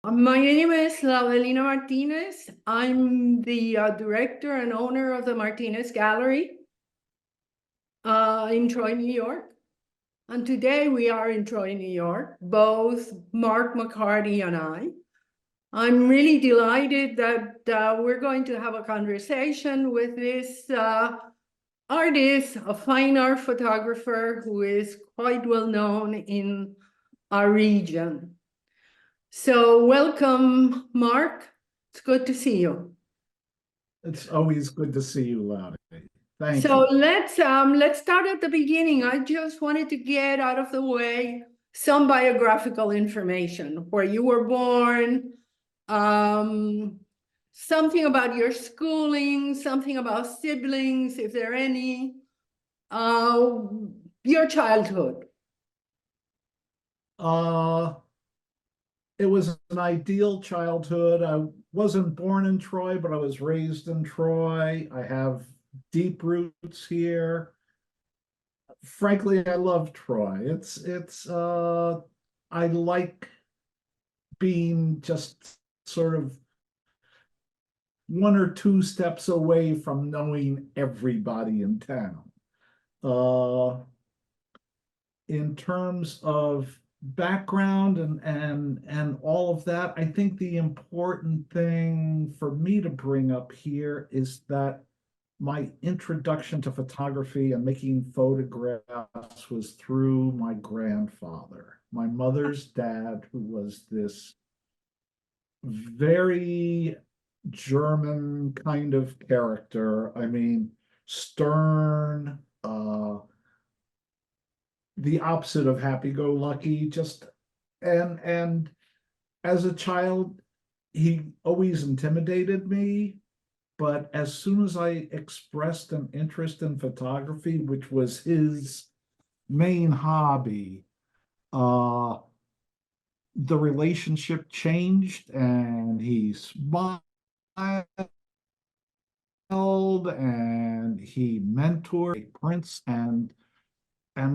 My name is Laudelina Martinez. I'm the director and owner of the Martinez Gallery in Troy, New York. And today we are in Troy, New York, both Mark McCarty and I. I'm really delighted that we're going to have a conversation with this artist, a fine art photographer who is quite well known in our region. So welcome, Mark. It's good to see you. It's always good to see you, Laudy. Thank So you. let's start at the beginning. I just wanted to get out of the way some biographical information, where you were born, something about your schooling, something about siblings, if there are any, your childhood. Uh, it was an ideal childhood. I wasn't born in Troy, but I was raised in Troy. I have deep roots here. Frankly, I love Troy. I like being just sort of one or two steps away from knowing everybody in town. Uh, in terms of background and all of that, I think the important thing for me to bring up here is that my introduction to photography and making photographs was through my grandfather, my mother's dad, who was this very German kind of character. I mean, stern, the opposite of happy-go-lucky, just and as a child, he always intimidated me. But as soon as I expressed an interest in photography, which was his main hobby, the relationship changed and he smiled and he mentored Prince and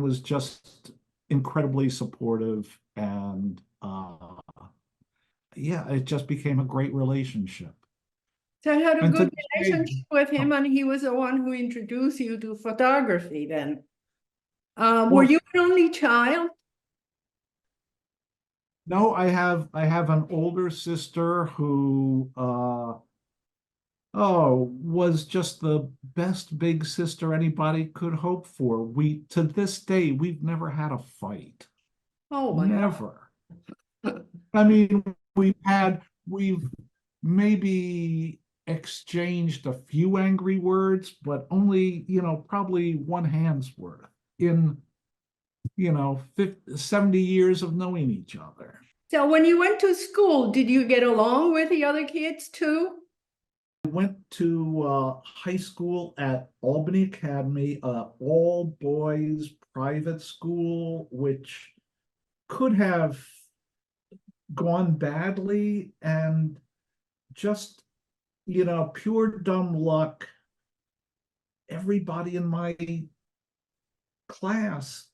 was just incredibly supportive and yeah, it just became a great relationship. So you had a And good to this relationship day, with him, and he was the one who introduced you to photography then. Were well, you an only child? no, I have an older sister who was just the best big sister anybody could hope for. We to this day we've never had a fight. Oh my Never. God. I mean, we've maybe exchanged a few angry words, but only, probably one hand's worth in, 70 years of knowing each other. So when you went to school, did you get along with the other kids too? I went to high school at Albany Academy, all boys private school, which could have gone badly, and just, pure dumb luck. Everybody in my class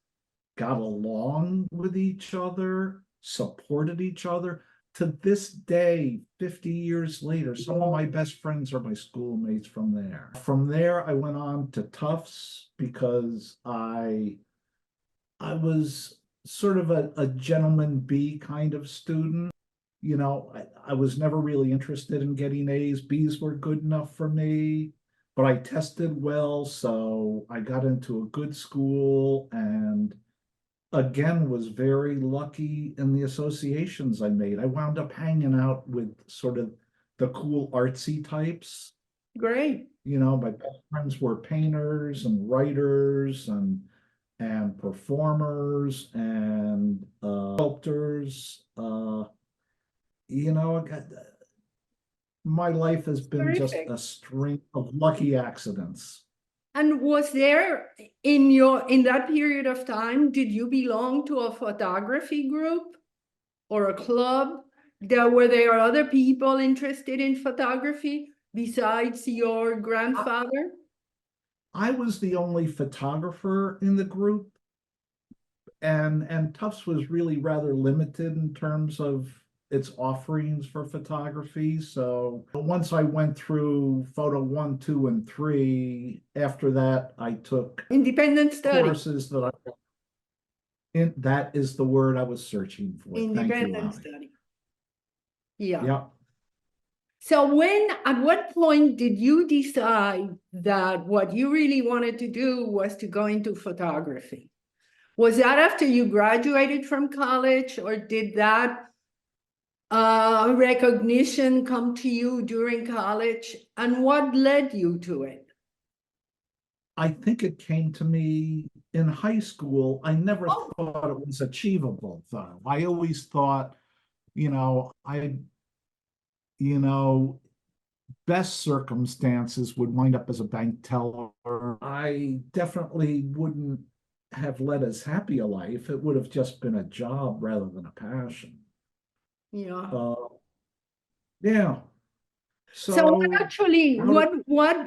got along with each other, supported each other. To this day, 50 years later, some of my best friends are my schoolmates from there. From there, I went on to Tufts because I was sort of a gentleman B kind of student. I was never really interested in getting A's. B's were good enough for me, but I tested well, so I got into a good school and again was very lucky in the associations I made. I wound up hanging out with sort of the cool artsy types. Great. My best friends were painters and writers and performers and sculptors. I got, my life has been just Terrific. a string of lucky accidents. And was there in that period of time, did you belong to a photography group or a club? Were there other people interested in photography besides your grandfather? I was the only photographer in the group, and Tufts was really rather limited in terms of its offerings for photography. So once I went through photo 1, 2, and 3, after that, I took Independent study. courses that that is the word I was searching for. Thank you, Independent Laudy. study. Yeah. Yep. So at what point did you decide that what you really wanted to do was to go into photography? Was that after you graduated from college, or did that recognition come to you during college? And what led you to it? I think it came to me in high school. I never Oh. thought it was achievable, though. I always thought, you know, you know, best circumstances would wind up as a bank teller. I definitely wouldn't have led as happy a life. It would have just been a job rather than a passion. Yeah. Yeah. So what So actually, what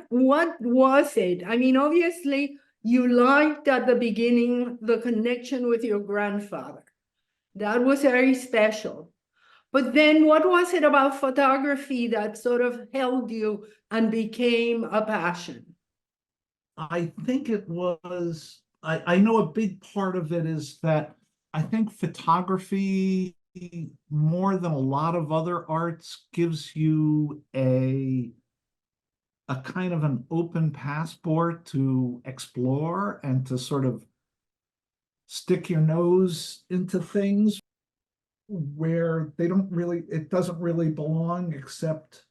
was it? I mean, obviously, you liked at the beginning the connection with your grandfather. That was very special. But then what was it about photography that sort of held you and became a passion? I think it was, I know a big part of it is that I think photography, more than a lot of other arts, gives you a kind of an open passport to explore and to sort of stick your nose into things where it doesn't really belong, except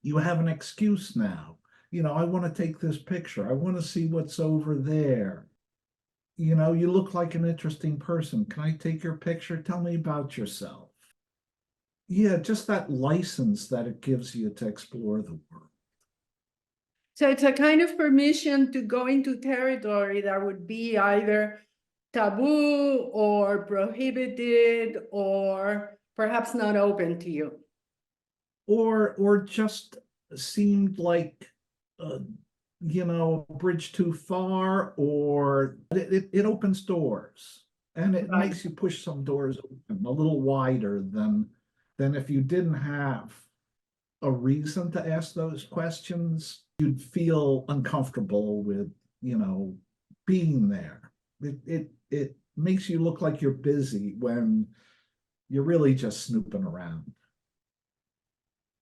you have an excuse now. I want to take this picture. I want to see what's over there. You look like an interesting person. Can I take your picture? Tell me about yourself. Yeah, just that license that it gives you to explore the world. So it's a kind of permission to go into territory that would be either taboo or prohibited or perhaps not open to you. Or just seemed like a bridge too far, or it opens doors, and it Right. makes you push some doors open a little wider than if you didn't have a reason to ask those questions. You'd feel uncomfortable with being there. It makes you look like you're busy when you're really just snooping around.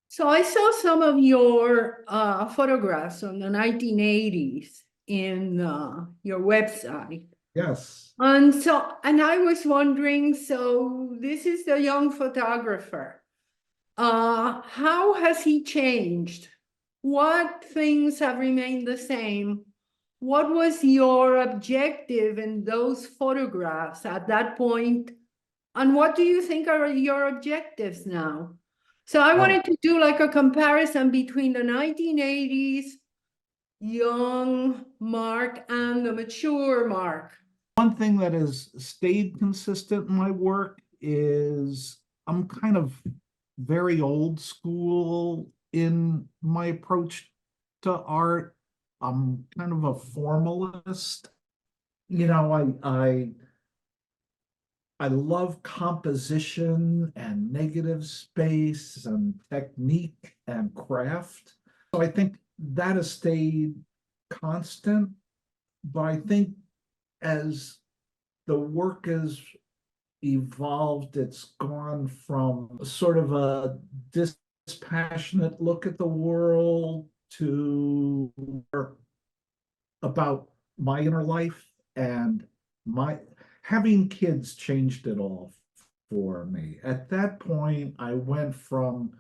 So I saw some of your photographs from the 1980s in your website. Yes. And I was wondering, so this is the young photographer. How has he changed? What things have remained the same? What was your objective in those photographs at that point? And what do you think are your objectives now? So I wanted to do like a comparison between the 1980s young Mark and the mature Mark. One thing that has stayed consistent in my work is I'm kind of very old school in my approach to art. I'm kind of a formalist. I love composition and negative space and technique and craft. So I think that has stayed constant. But I think as the work has evolved, it's gone from sort of a dispassionate look at the world to about my inner life, and my having kids changed it all for me. At that point, I went from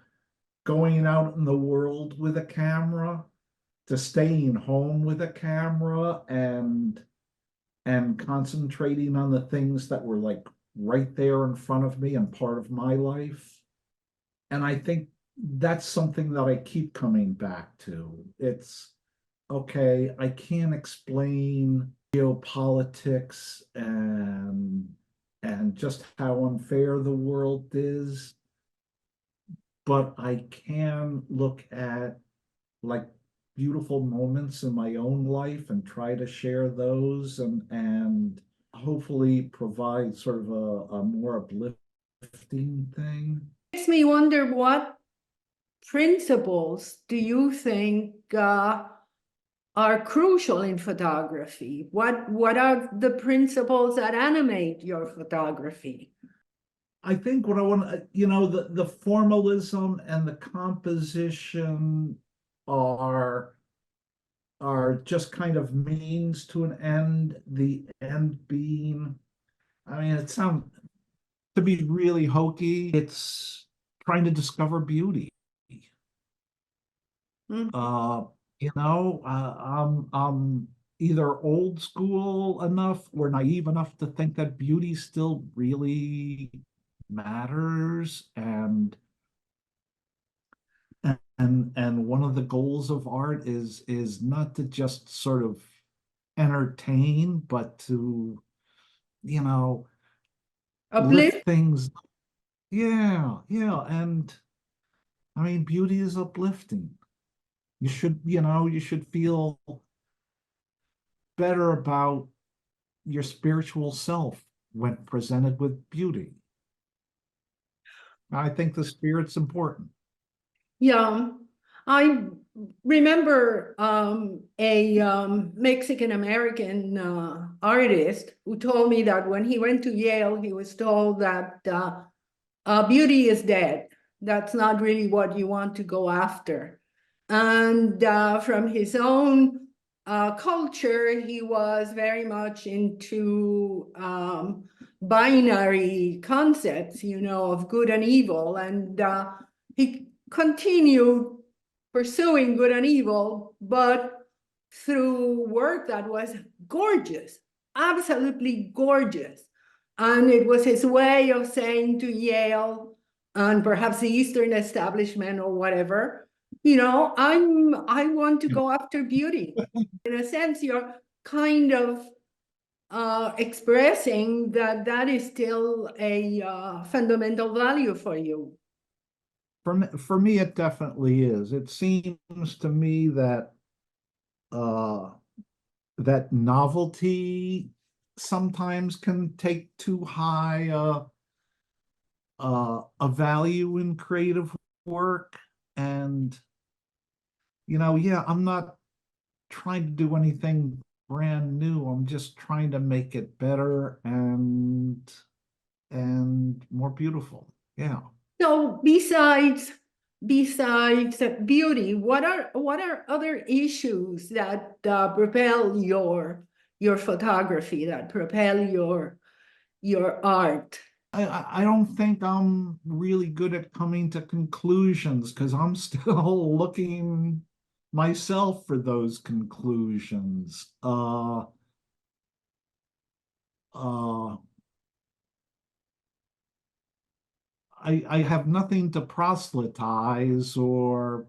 going out in the world with a camera to staying home with a camera and concentrating on the things that were like right there in front of me and part of my life. And I think that's something that I keep coming back to. It's okay, I can't explain geopolitics and just how unfair the world is, but I can look at like beautiful moments in my own life and try to share those and hopefully provide sort of a more uplifting uplifting thing. Makes me wonder, what principles do you think are crucial in photography? What are the principles that animate your photography? I think what I want to, the formalism and the composition are just kind of means to an end, the end being, I mean, it sounds, to be really hokey, it's trying to discover beauty. Mhm. I'm either old school enough or naive enough to think that beauty still really matters, and one of the goals of art is not to just sort of entertain, but to, you know, Uplift. lift things. Yeah, yeah. And I mean, beauty is uplifting. You should feel better about your spiritual self when presented with beauty. I think the spirit's important. Yeah, I remember a Mexican American artist who told me that when he went to Yale, he was told that beauty is dead. That's not really what you want to go after. And from his own culture, he was very much into binary concepts, of good and evil. And he continued pursuing good and evil, but through work that was gorgeous, absolutely gorgeous. And it was his way of saying to Yale and perhaps the Eastern establishment or whatever, I want to go after beauty. In a sense, you're kind of expressing that is still a fundamental value for you. For me, it definitely is. It seems to me uh, that novelty sometimes can take too high a value in creative work. And, yeah, I'm not trying to do anything brand new. I'm just trying to make it better and more beautiful. Yeah. So besides beauty, what are other issues that propel your photography, that propel your art? I don't think I'm really good at coming to conclusions because I'm still looking myself for those conclusions. Uh, I have nothing to proselytize or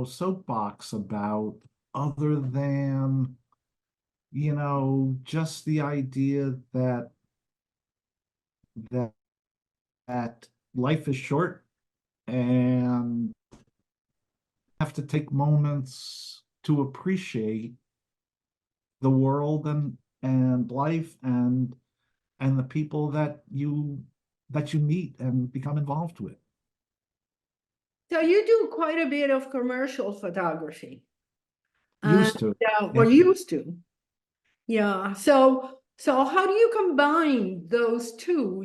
soapbox about other than just the idea that that life is short and have to take moments to appreciate the world and life and the people that you meet and become involved with. So you do quite a bit of commercial photography, and Used to. or Yeah. used to. Yeah. So how do you combine those two?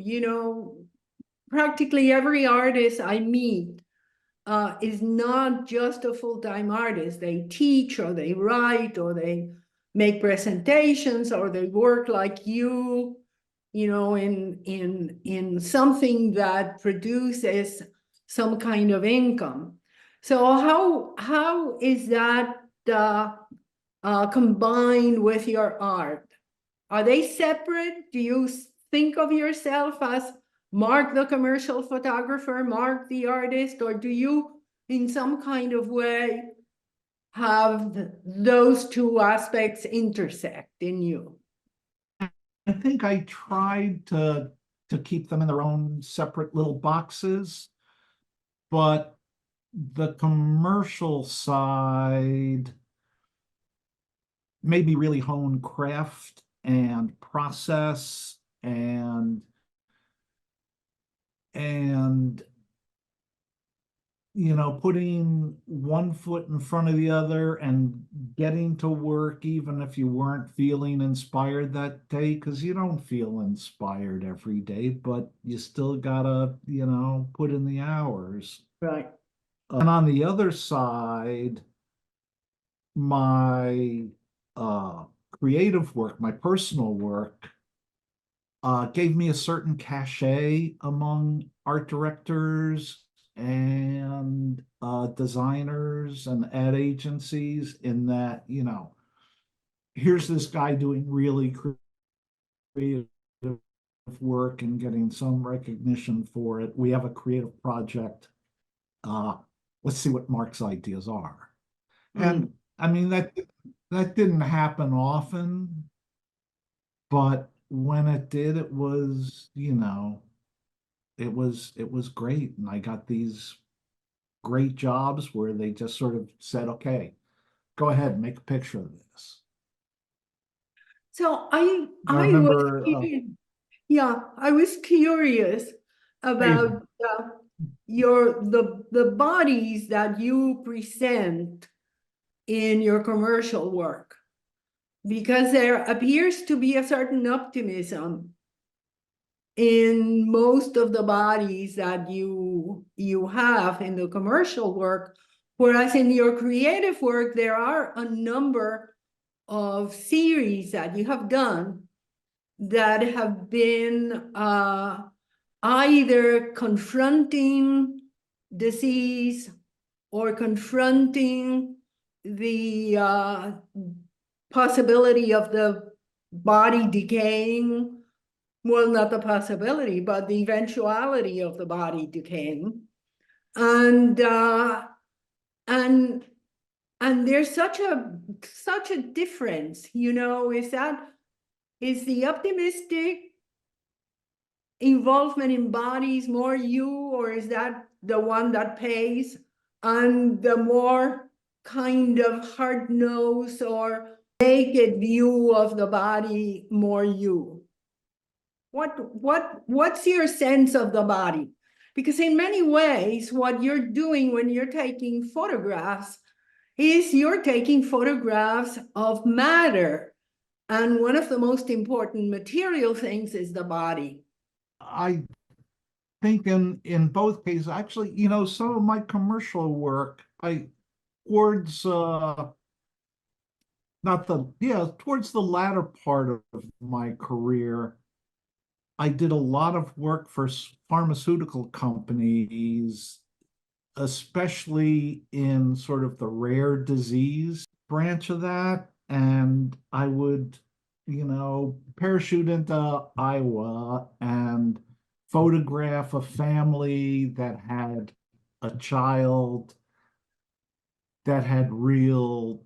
Practically every artist I meet is not just a full-time artist. They teach or they write or they make presentations or they work like in something that produces some kind of income. So how is that combined with your art? Are they separate? Do you think of yourself as Mark the commercial photographer, Mark the artist, or do you, in some kind of way, have those two aspects intersect in you? I think I tried to keep them in their own separate little boxes, but the commercial side made me really hone craft and process and putting one foot in front of the other and getting to work even if you weren't feeling inspired that day, because you don't feel inspired every day, but you still gotta, put in the hours. Right. And on the other side, my creative work, my personal work, gave me a certain cachet among art directors and designers and ad agencies, in that, here's this guy doing really creative work and getting some recognition for it. We have a creative project. Uh, let's see what Mark's ideas are. And I mean, that didn't happen often, but when it did, it was, it was great. And I got these great jobs where they just sort of said, okay, go ahead, make a picture of this. So I I was remember, yeah, I was curious hey, about the bodies that you present in your commercial work, because there appears to be a certain optimism in most of the bodies that you have in the commercial work, whereas in your creative work there are a number of series that you have done that have been either confronting disease or confronting the possibility of the body decaying. Well, not the possibility, but the eventuality of the body decaying. And and and there's such a difference, is the optimistic involvement in bodies more you, or is that the one that pays? And the more kind of hard-nosed or naked view of the body more you? What's your sense of the body? Because in many ways, what you're doing when you're taking photographs is you're taking photographs of matter. And one of the most important material things is the body. I think in both cases, actually, some of my commercial work, towards not the yeah towards the latter part of my career, I did a lot of work for pharmaceutical companies, especially in sort of the rare disease branch of that. And I would, parachute into Iowa and photograph a family that had a child that had real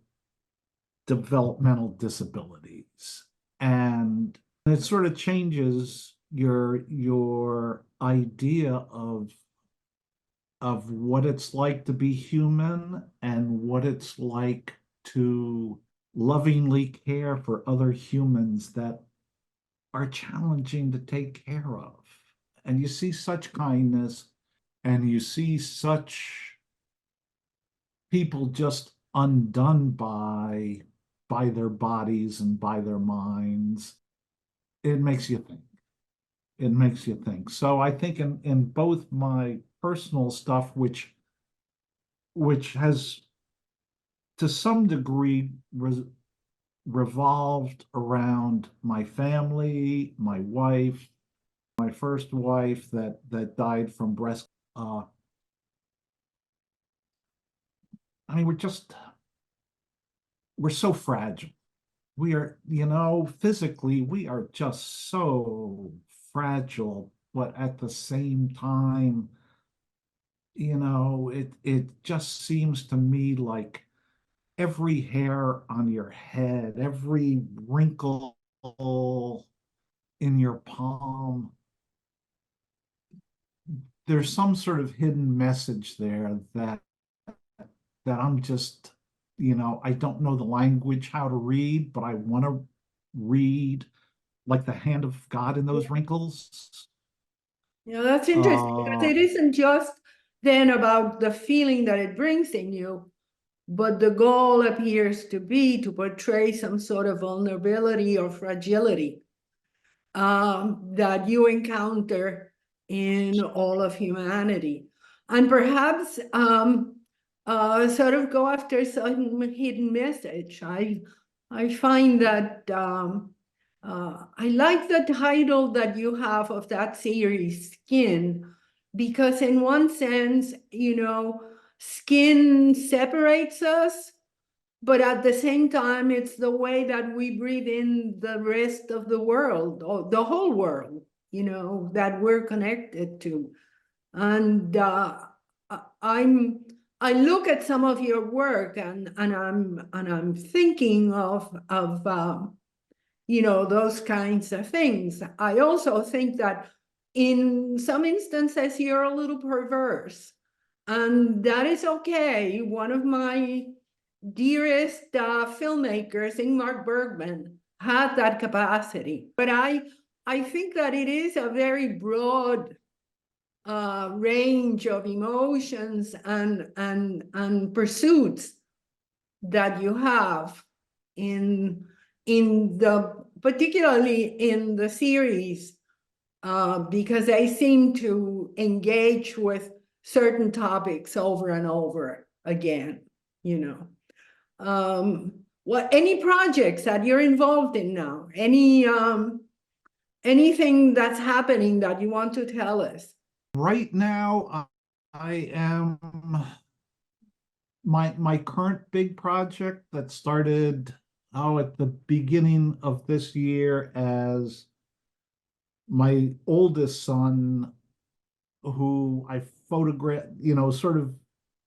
developmental disabilities. And it sort of changes your idea of what it's like to be human and what it's like to lovingly care for other humans that are challenging to take care of. And you see such kindness, and you see such people just undone by their bodies and by their minds. It makes you think. It makes you think. So I think in both my personal stuff, which has to some degree revolved around my family, my wife, my first wife that died from breast. I mean, we're so fragile. We are, physically, we are just so fragile, but at the same time, it just seems to me like every hair on your head, every wrinkle in your palm, there's some sort of hidden message there that I'm just, I don't know the language how to read, but I want to read like the hand of God in those wrinkles. Yeah, that's interesting because Uh, it isn't just then about the feeling that it brings in you, but the goal appears to be to portray some sort of vulnerability or fragility that you encounter in all of humanity. And perhaps sort of go after some hidden message. I find that I like the title that you have of that series, Skin, because in one sense, skin separates us, but at the same time, it's the way that we breathe in the rest of the world, or the whole world, that we're connected to. And I look at some of your work, and I'm thinking of those kinds of things. I also think that in some instances you're a little perverse, and that is okay. One of my dearest filmmakers, Ingmar Bergman, had that capacity. But I think that it is a very broad range of emotions and pursuits that you have in particularly in the series, because they seem to engage with certain topics over and over again, you know. What any projects that you're involved in now? Anything that's happening that you want to tell us? right now, I am my current big project that started at the beginning of this year as my oldest son, who I photographed, sort of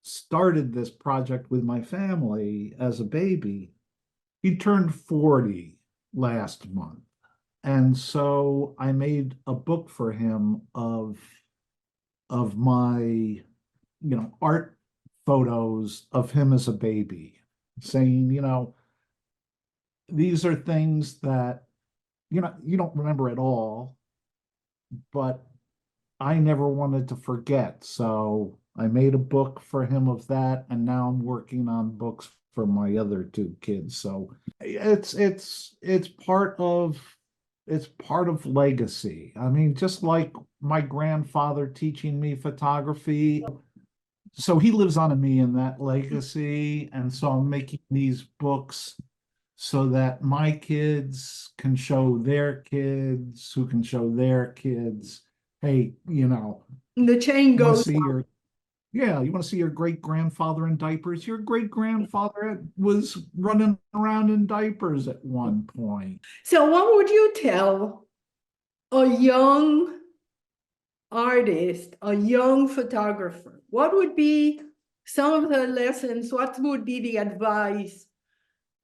started this project with my family as a baby. He turned 40 last month. And so I made a book for him of my, art photos of him as a baby, saying, these are things that, you don't remember at all, but I never wanted to forget. So I made a book for him of that, and now I'm working on books for my other two kids. So it's part of legacy. I mean, just like my grandfather teaching me photography. So he lives on in me in that legacy. And so I'm making these books so that my kids can show their kids, who can show their kids, hey, The chain you want to goes see on. you want to see your great grandfather in diapers. Your great grandfather was running around in diapers at one point. So what would you tell a young artist, a young photographer? What would be some of the lessons? What would be the advice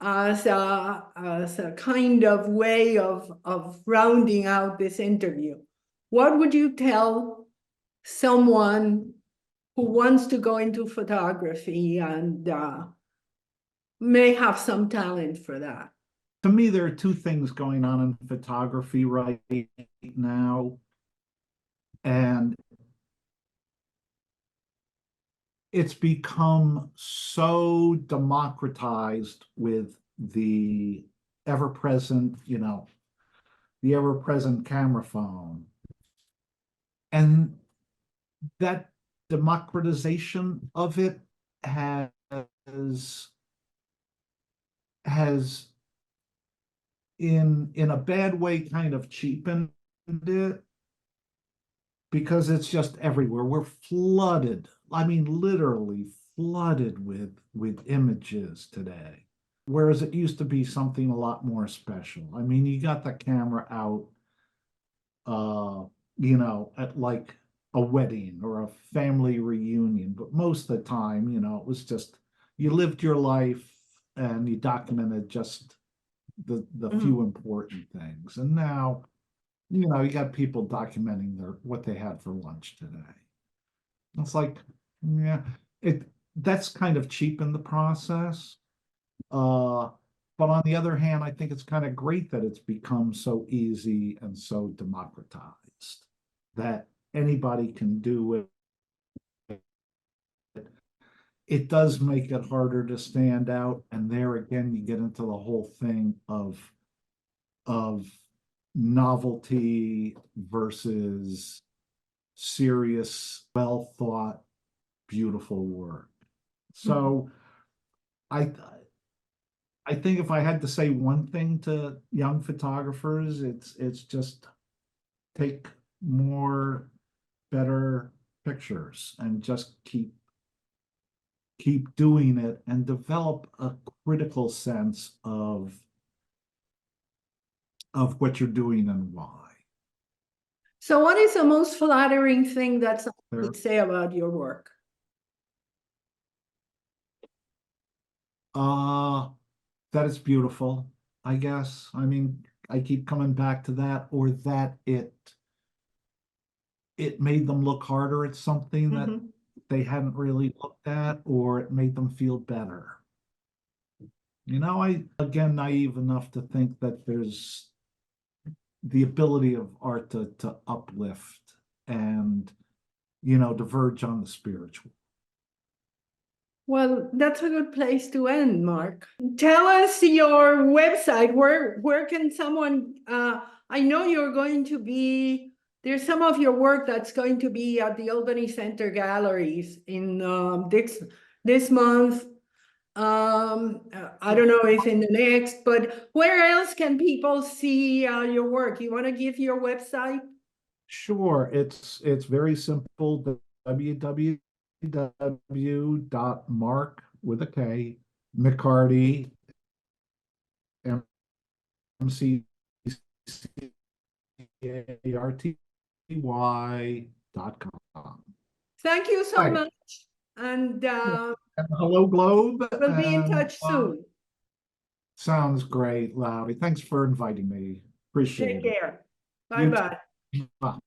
as a kind of way of rounding out this interview? What would you tell someone who wants to go into photography and may have some talent for that? To me, there are two things going on in photography right now. And it's become so democratized with the ever-present, the ever-present camera phone. And that democratization of it has in a bad way kind of cheapened it, because it's just everywhere. We're flooded, I mean literally flooded with images today, whereas it used to be something a lot more special. I mean, you got the camera out at like a wedding or a family reunion, but most of the time, it was just you lived your life and you documented just the few important things. And now, you got people documenting what they had for lunch today. It's like, yeah, that's kind of cheapened the process. Uh, but on the other hand, I think it's kind of great that it's become so easy and so democratized that anybody can do it. It does make it harder to stand out. And there again, you get into the whole thing of novelty versus serious, well thought, beautiful work. So I think if I had to say one thing to young photographers, it's just take more better pictures and just keep doing it and develop a critical sense of what you're doing and why. So what is the most flattering thing that someone could say about your work? That it's beautiful, I guess. I mean, I keep coming back to that, or that it made them look harder at something that they hadn't really looked at, or it made them feel better. You know, again, naive enough to think that there's the ability of art to uplift and, diverge on the spiritual. Well, that's a good place to end, Mark. Tell us your website. Where can someone, I know you're going to be, there's some of your work that's going to be at the Albany Center Galleries in this month. I don't know if in the next, but where else can people see your work? You want to give your website? Sure, it's very simple. www.mark with a K McCarty MCCARTY.com. Thank you so much. And hello, Globe. we'll be in touch soon. Sounds great, Laudy. Thanks for inviting me. Appreciate it. Take care. Bye-bye. Bye.